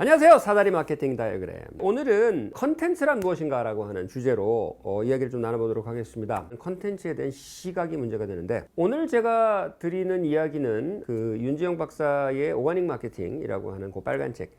안녕하세요. 사다리 마케팅 다이어그램. 오늘은 컨텐츠란 무엇인가 라고 하는 주제로 이야기를 좀 나눠보도록 하겠습니다. 컨텐츠에 대한 시각이 문제가 되는데, 오늘 제가 드리는 이야기는 그 윤지영 박사의 오가닉 마케팅이라고 하는 그 빨간 책,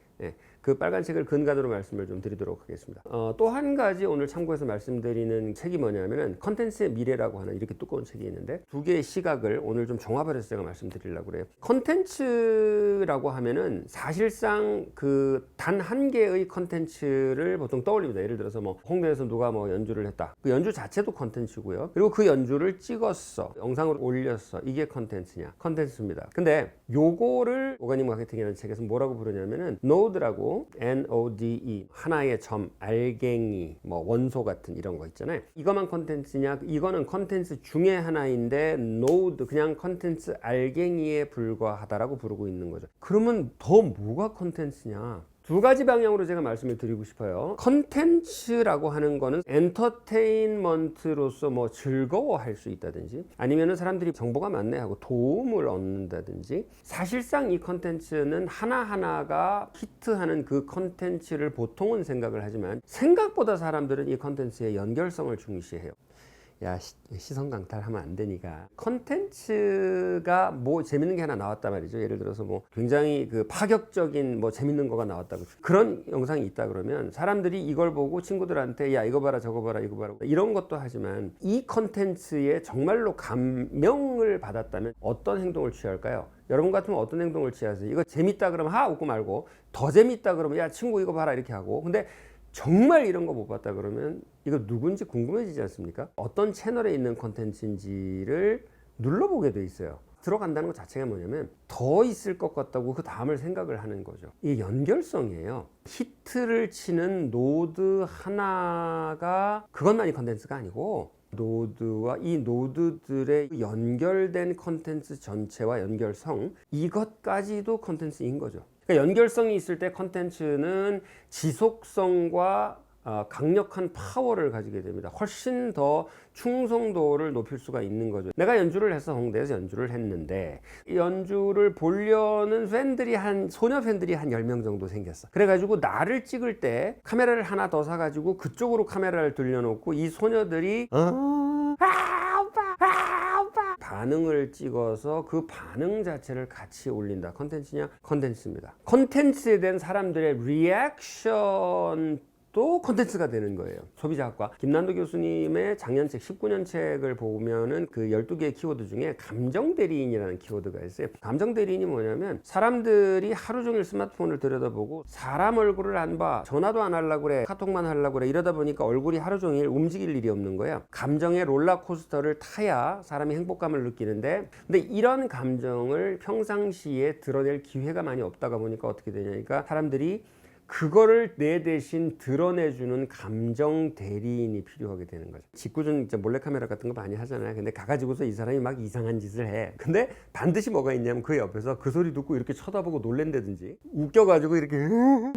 그 빨간 책을 근간으로 말씀을 좀 드리도록 하겠습니다. 또 한 가지 오늘 참고해서 말씀드리는 책이 뭐냐면은 컨텐츠의 미래라고 하는 이렇게 두꺼운 책이 있는데, 두 개의 시각을 오늘 좀 종합을 해서 제가 말씀드리려고 그래요. 컨텐츠라고 하면은 사실상 그 단 한 개의 컨텐츠를 보통 떠올립니다. 예를 들어서 뭐 홍대에서 누가 뭐 연주를 했다. 그 연주 자체도 컨텐츠고요. 그리고 그 연주를 찍었어. 영상으로 올렸어. 이게 컨텐츠냐? 컨텐츠입니다. 근데 요거를 오가닉 마케팅이라는 책에서 뭐라고 부르냐면은 노드라고, NODE, 하나의 점, 알갱이, 뭐 원소 같은 이런 거 있잖아요. 이거만 컨텐츠냐? 이거는 컨텐츠 중에 하나인데 노드, 그냥 컨텐츠 알갱이에 불과하다라고 부르고 있는 거죠. 그러면 더 뭐가 컨텐츠냐? 두 가지 방향으로 제가 말씀을 드리고 싶어요. 컨텐츠라고 하는 거는 엔터테인먼트로서 뭐 즐거워할 수 있다든지, 아니면은 사람들이 정보가 많네 하고 도움을 얻는다든지, 사실상 이 컨텐츠는 하나하나가 히트하는 그 컨텐츠를 보통은 생각을 하지만, 생각보다 사람들은 이 컨텐츠의 연결성을 중시해요. 야, 시선 강탈하면 안 되니까. 컨텐츠가 뭐 재밌는 게 하나 나왔단 말이죠. 예를 들어서 뭐 굉장히 그 파격적인 뭐 재밌는 거가 나왔다고, 그런 영상이 있다 그러면 사람들이 이걸 보고 친구들한테 야, 이거 봐라, 저거 봐라, 이거 봐라, 이런 것도 하지만, 이 컨텐츠에 정말로 감명을 받았다면 어떤 행동을 취할까요? 여러분 같으면 어떤 행동을 취하세요? 이거 재밌다 그러면 하 웃고 말고, 더 재밌다 그러면 야, 친구 이거 봐라 이렇게 하고. 근데 정말 이런 거 못 봤다 그러면 이거 누군지 궁금해지지 않습니까? 어떤 채널에 있는 컨텐츠인지를 눌러보게 돼 있어요. 들어간다는 것 자체가 뭐냐면 더 있을 것 같다고 그 다음을 생각을 하는 거죠. 이게 연결성이에요. 히트를 치는 노드 하나가 그것만이 컨텐츠가 아니고, 노드와 이 노드들의 연결된 컨텐츠 전체와 연결성, 이것까지도 컨텐츠인 거죠. 그러니까 연결성이 있을 때 컨텐츠는 지속성과 강력한 파워를 가지게 됩니다. 훨씬 더 충성도를 높일 수가 있는 거죠. 내가 연주를 해서 홍대에서 연주를 했는데, 이 연주를 보려는 소녀 팬들이 한 10명 정도 생겼어. 그래가지고 나를 찍을 때 카메라를 하나 더 사가지고 그쪽으로 카메라를 돌려놓고 이 소녀들이 반응을 찍어서 그 반응 자체를 같이 올린다. 컨텐츠냐? 컨텐츠입니다. 컨텐츠에 대한 사람들의 리액션 또 컨텐츠가 되는 거예요. 소비자학과 김난도 교수님의 작년 책 19년 책을 보면은 그 12개의 키워드 중에 감정 대리인이라는 키워드가 있어요. 감정 대리인이 뭐냐면, 사람들이 하루 종일 스마트폰을 들여다보고 사람 얼굴을 안 봐, 전화도 안 하려고 그래, 카톡만 하려고 그래, 이러다 보니까 얼굴이 하루 종일 움직일 일이 없는 거예요. 감정의 롤러코스터를 타야 사람이 행복감을 느끼는데, 근데 이런 감정을 평상시에 드러낼 기회가 많이 없다가 보니까 어떻게 되냐니까, 사람들이 그거를 내 대신 드러내주는 감정 대리인이 필요하게 되는 거죠. 직구준 몰래카메라 같은 거 많이 하잖아요. 근데 가가지고서 이 사람이 막 이상한 짓을 해. 근데 반드시 뭐가 있냐면, 그 옆에서 그 소리 듣고 이렇게 쳐다보고 놀랜다든지, 웃겨가지고 이렇게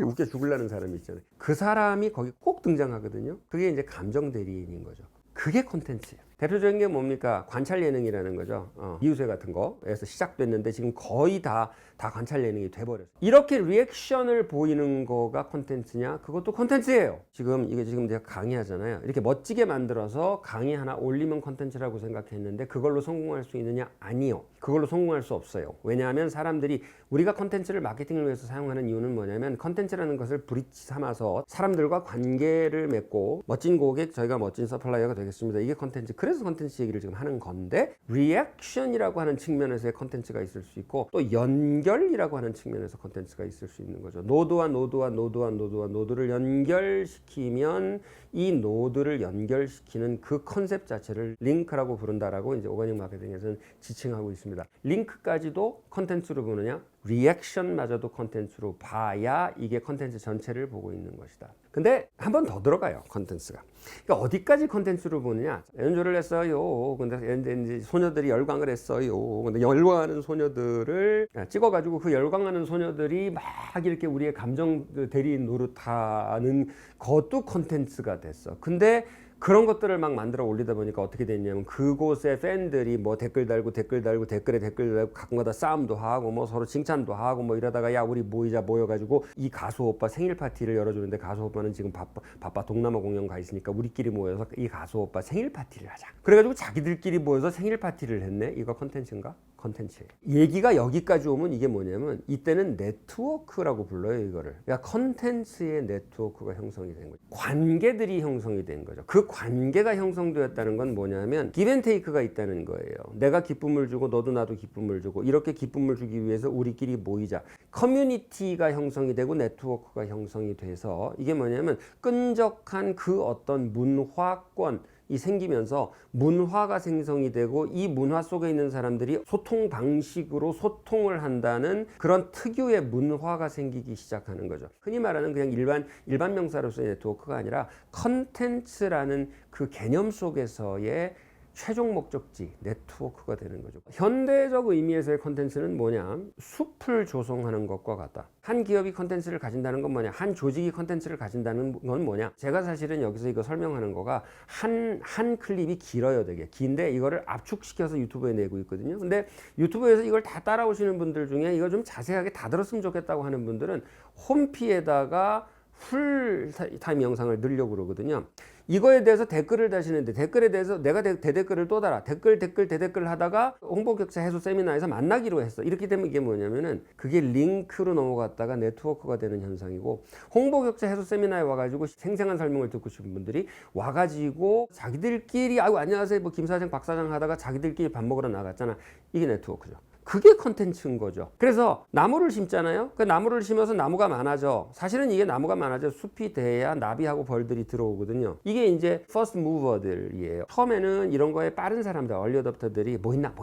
웃겨 죽으려는 사람이 있잖아요. 그 사람이 거기 꼭 등장하거든요. 그게 이제 감정 대리인인 거죠. 그게 콘텐츠예요. 대표적인 게 뭡니까? 관찰 예능이라는 거죠. 이웃에 같은 거에서 시작됐는데 지금 거의 다 관찰 예능이 돼버렸어요. 이렇게 리액션을 보이는 거가 콘텐츠냐? 그것도 콘텐츠예요. 지금 제가 강의하잖아요. 이렇게 멋지게 만들어서 강의 하나 올리면 콘텐츠라고 생각했는데, 그걸로 성공할 수 있느냐? 아니요. 그걸로 성공할 수 없어요. 왜냐하면 사람들이, 우리가 콘텐츠를 마케팅을 위해서 사용하는 이유는 뭐냐면, 콘텐츠라는 것을 브릿지 삼아서 사람들과 관계를 맺고, 멋진 고객, 저희가 멋진 서플라이어가 되겠습니다. 이게 콘텐츠. 그래서 콘텐츠 얘기를 지금 하는 건데, 리액션이라고 하는 측면에서의 콘텐츠가 있을 수 있고, 또 연결이라고 하는 측면에서 콘텐츠가 있을 수 있는 거죠. 노드와 노드를 연결시키면, 이 노드를 연결시키는 그 컨셉 자체를 링크라고 부른다라고 이제 오가닉 마케팅에서는 지칭하고 있습니다. 링크까지도 컨텐츠로 보느냐? 리액션마저도 컨텐츠로 봐야 이게 컨텐츠 전체를 보고 있는 것이다. 근데 한 번 더 들어가요, 컨텐츠가. 그러니까 어디까지 컨텐츠로 보느냐? 연주를 했어요. 근데 이제 소녀들이 열광을 했어요. 근데 열광하는 소녀들을 찍어가지고, 그 열광하는 소녀들이 막 이렇게 우리의 감정 대리인 노릇하는 것도 컨텐츠가 됐어. 근데 그런 것들을 막 만들어 올리다 보니까 어떻게 됐냐면 그곳에 팬들이 뭐 댓글 달고 댓글에 댓글 달고 가끔가다 싸움도 하고 뭐 서로 칭찬도 하고 뭐 이러다가 야 우리 모여가지고 이 가수 오빠 생일 파티를 열어주는데 가수 오빠는 지금 바빠 동남아 공연 가 있으니까 우리끼리 모여서 이 가수 오빠 생일 파티를 하자. 그래가지고 자기들끼리 모여서 생일 파티를 했네. 이거 컨텐츠인가? 컨텐츠. 얘기가 여기까지 오면 이게 뭐냐면 이때는 네트워크라고 불러요, 이거를. 그러니까 컨텐츠의 네트워크가 형성이 된 거죠. 관계들이 형성이 된 거죠. 그 관계가 형성되었다는 건 뭐냐면 기브앤테이크가 있다는 거예요. 내가 기쁨을 주고 너도 나도 기쁨을 주고 이렇게 기쁨을 주기 위해서 우리끼리 모이자. 커뮤니티가 형성이 되고 네트워크가 형성이 돼서 이게 뭐냐면 끈적한 그 어떤 문화권 이 생기면서 문화가 생성이 되고 이 문화 속에 있는 사람들이 소통 방식으로 소통을 한다는 그런 특유의 문화가 생기기 시작하는 거죠. 흔히 말하는 그냥 일반 명사로서의 네트워크가 아니라 컨텐츠라는 그 개념 속에서의 최종 목적지 네트워크가 되는 거죠. 현대적 의미에서의 컨텐츠는 뭐냐? 숲을 조성하는 것과 같다. 한 기업이 컨텐츠를 가진다는 건 뭐냐? 한 조직이 컨텐츠를 가진다는 건 뭐냐? 제가 사실은 여기서 이거 설명하는 거가 한 클립이 길어요, 되게 긴데 이거를 압축시켜서 유튜브에 내고 있거든요. 근데 유튜브에서 이걸 다 따라오시는 분들 중에 이거 좀 자세하게 다 들었으면 좋겠다고 하는 분들은 홈피에다가 풀타임 영상을 넣으려고 그러거든요. 이거에 대해서 댓글을 다시는데 댓글에 대해서 내가 대댓글을 또 달아 대댓글 하다가 홍보격차 해소 세미나에서 만나기로 했어. 이렇게 되면 이게 뭐냐면은 그게 링크로 넘어갔다가 네트워크가 되는 현상이고, 홍보격차 해소 세미나에 와가지고 생생한 설명을 듣고 싶은 분들이 와가지고 자기들끼리 아이고 안녕하세요 뭐 김 사장 박 사장 하다가 자기들끼리 밥 먹으러 나갔잖아. 이게 네트워크죠. 그게 컨텐츠인 거죠. 그래서 나무를 심잖아요. 그 나무를 심어서 나무가 많아져. 사실은 이게 나무가 많아져 숲이 돼야 나비하고 벌들이 들어오거든요. 이게 이제 퍼스트 무버들이에요. 처음에는 이런 거에 빠른 사람들, 얼리어답터들이 뭐 있나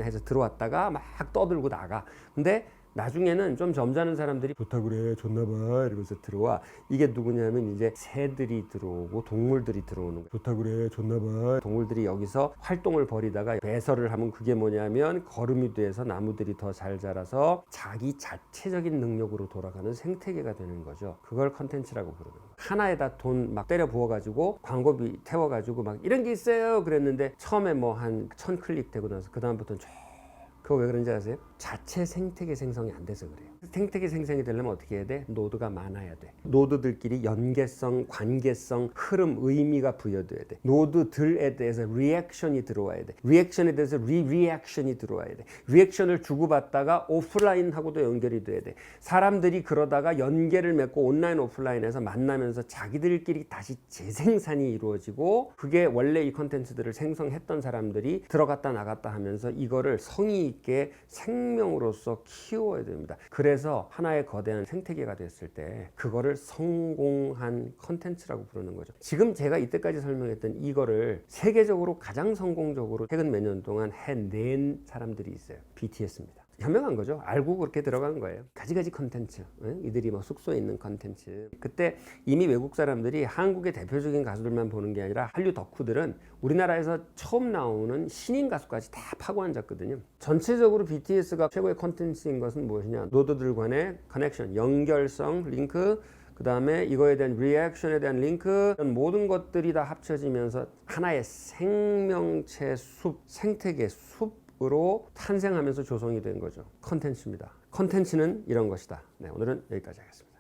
해서 들어왔다가 막 떠들고 나가. 근데 나중에는 좀 점잖은 사람들이 좋다 그래 좋나봐 이러면서 들어와. 이게 누구냐면 이제 새들이 들어오고 동물들이 들어오는 거야. 좋다 그래 좋나봐. 동물들이 여기서 활동을 벌이다가 배설을 하면 그게 뭐냐면 거름이 돼서 나무들이 더 잘 자라서 자기 자체적인 능력으로 돌아가는 생태계가 되는 거죠. 그걸 컨텐츠라고 부르는 거예요. 하나에다 돈 막 때려 부어가지고 광고비 태워가지고 막 이런 게 있어요 그랬는데 처음에 뭐 한 1000클릭 되고 나서 그 다음부터는 그거 왜 그런지 아세요? 자체 생태계 생성이 안 돼서 그래요. 생태계 생성이 되려면 어떻게 해야 돼? 노드가 많아야 돼. 노드들끼리 연계성, 관계성, 흐름, 의미가 부여돼야 돼. 노드들에 대해서 리액션이 들어와야 돼. 리액션에 대해서 리액션이 들어와야 돼. 리액션을 주고받다가 오프라인하고도 연결이 돼야 돼. 사람들이 그러다가 연계를 맺고 온라인, 오프라인에서 만나면서 자기들끼리 다시 재생산이 이루어지고, 그게 원래 이 컨텐츠들을 생성했던 사람들이 들어갔다 나갔다 하면서 이거를 성의 있게 생명으로서 키워야 됩니다. 그래서 하나의 거대한 생태계가 됐을 때 그거를 성공한 컨텐츠라고 부르는 거죠. 지금 제가 이때까지 설명했던 이거를 세계적으로 가장 성공적으로 최근 몇 년 동안 해낸 사람들이 있어요. BTS입니다. 현명한 거죠. 알고 그렇게 들어간 거예요. 가지가지 컨텐츠, 이들이 뭐 숙소에 있는 컨텐츠. 그때 이미 외국 사람들이 한국의 대표적인 가수들만 보는 게 아니라 한류 덕후들은 우리나라에서 처음 나오는 신인 가수까지 다 파고 앉았거든요. 전체적으로 BTS가 최고의 컨텐츠인 것은 무엇이냐? 노드들 간의 커넥션, 연결성, 링크, 그 다음에 이거에 대한 리액션에 대한 링크, 이런 모든 것들이 다 합쳐지면서 하나의 생명체 숲, 생태계 숲으로 탄생하면서 조성이 된 거죠. 컨텐츠입니다. 컨텐츠는 이런 것이다. 네, 오늘은 여기까지 하겠습니다.